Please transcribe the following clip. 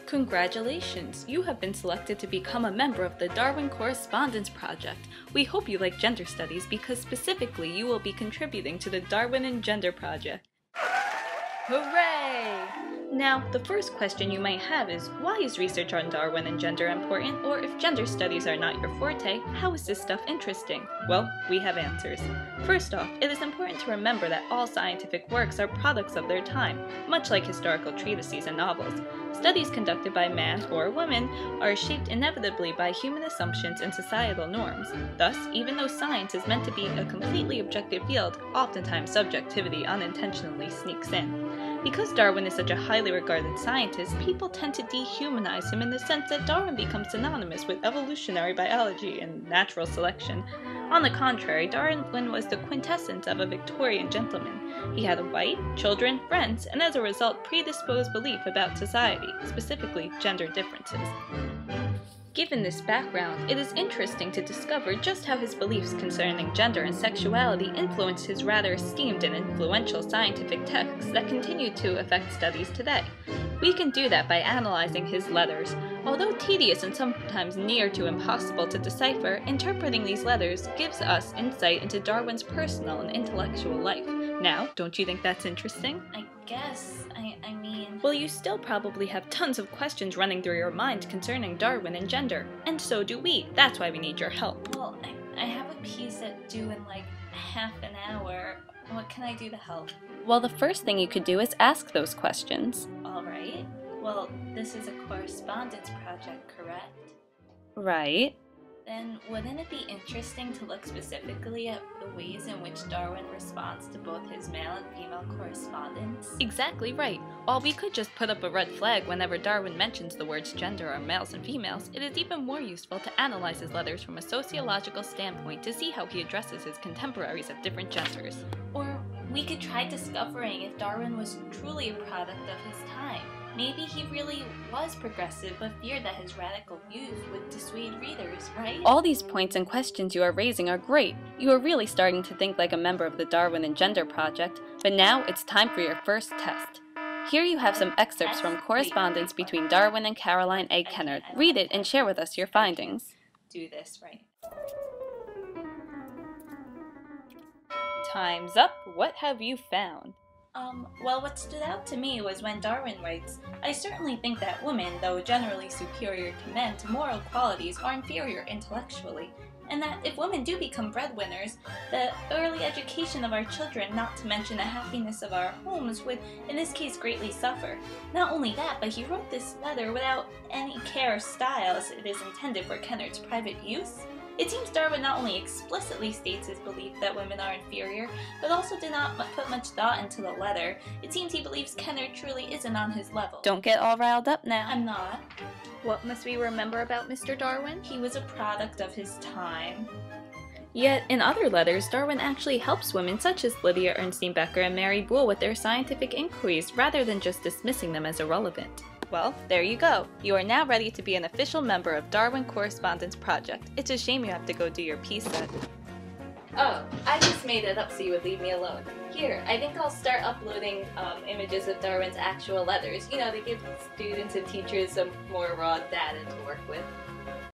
Congratulations! You have been selected to become a member of the Darwin Correspondence Project. We hope you like gender studies because specifically you will be contributing to the Darwin and Gender project. Hooray! Now, the first question you might have is, why is research on Darwin and gender important? Or if gender studies are not your forte, how is this stuff interesting? Well, we have answers. First off, it is important to remember that all scientific works are products of their time, much like historical treatises and novels. Studies conducted by man or woman are shaped inevitably by human assumptions and societal norms. Thus, even though science is meant to be a completely objective field, oftentimes subjectivity unintentionally sneaks in. Because Darwin is such a highly regarded scientist, people tend to dehumanize him in the sense that Darwin becomes synonymous with evolutionary biology and natural selection. On the contrary, Darwin was the quintessence of a Victorian gentleman. He had a wife, children, friends, and as a result predisposed belief about society, specifically gender differences. Given this background, it is interesting to discover just how his beliefs concerning gender and sexuality influenced his rather esteemed and influential scientific texts that continue to affect studies today. We can do that by analyzing his letters. Although tedious and sometimes near to impossible to decipher, interpreting these letters gives us insight into Darwin's personal and intellectual life. Now, don't you think that's interesting? I guess. I mean... Well, you still probably have tons of questions running through your mind concerning Darwin and gender. And so do we. That's why we need your help. Well, I have a piece that's due in like half an hour. What can I do to help? Well, the first thing you could do is ask those questions. Alright. Well, this is a correspondence project, correct? Right. Then wouldn't it be interesting to look specifically at the ways in which Darwin responds to both his male and female correspondence? Exactly right. While we could just put up a red flag whenever Darwin mentions the words gender or males and females, it is even more useful to analyze his letters from a sociological standpoint to see how he addresses his contemporaries of different genders. Or we could try discovering if Darwin was truly a product of his time. Maybe he really was progressive, but feared that his radical views would dissuade readers, right? All these points and questions you are raising are great. You are really starting to think like a member of the Darwin and Gender project, but now it's time for your first test. Here you have some excerpts from correspondence between Darwin and Caroline A. Kennard. Read it and share with us your findings. Do this right. Time's up. What have you found? Well, what stood out to me was when Darwin writes, "I certainly think that women, though generally superior to men to moral qualities, are inferior intellectually, and that if women do become breadwinners, the early education of our children, not to mention the happiness of our homes, would in this case greatly suffer." Not only that, but he wrote this letter without any care or style, as it is intended for Kennard's private use. It seems Darwin not only explicitly states his belief that women are inferior, but also did not put much thought into the letter. It seems he believes Kennard truly isn't on his level. Don't get all riled up now. I'm not. What must we remember about Mr. Darwin? He was a product of his time. Yet, in other letters, Darwin actually helps women such as Lydia Ernestine Becker and Mary Boole with their scientific inquiries, rather than just dismissing them as irrelevant. Well, there you go. You are now ready to be an official member of Darwin Correspondence Project. It's a shame you have to go do your piece set. Oh, I just made it up so you would leave me alone. Here, I think I'll start uploading images of Darwin's actual letters, to give students and teachers some more raw data to work with.